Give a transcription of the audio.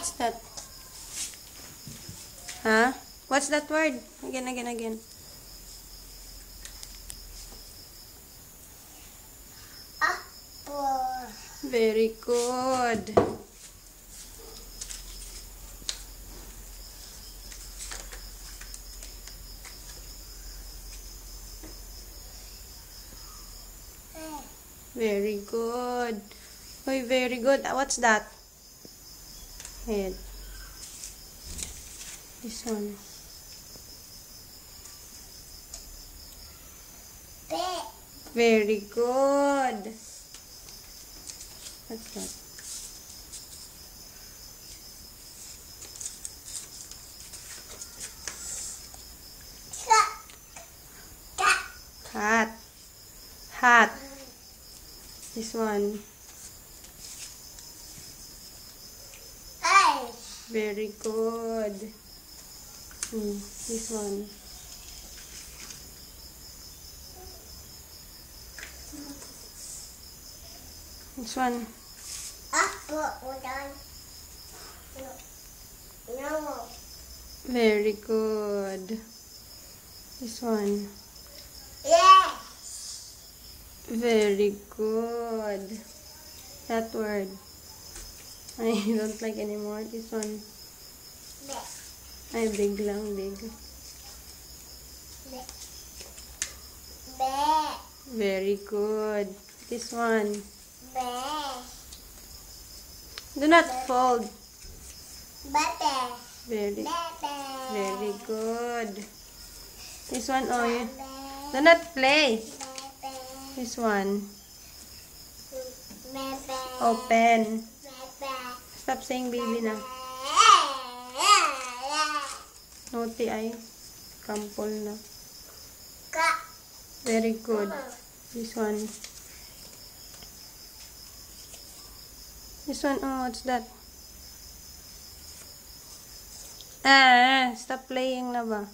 What's that? Huh? What's that word? Again. Apple. Very good. Very good. Oy, very good. What's that? Head. This one. Bed. Very good. What's that? Hat. Hat. This one. Eyes. Very good. This one. This one. Apple. No. Very good. This one. Yes. Very good. That word. I don't like anymore. This one. Bed. Ay, big lang, big. Bed. Very good. This one. Bed. Do not fold. Bed. Very good. This one, oh, you do not play. This one. Open. Stop saying baby na. Naughty ay. Kampol na. Very good. This one. This one, oh, what's that? Stop playing na ba?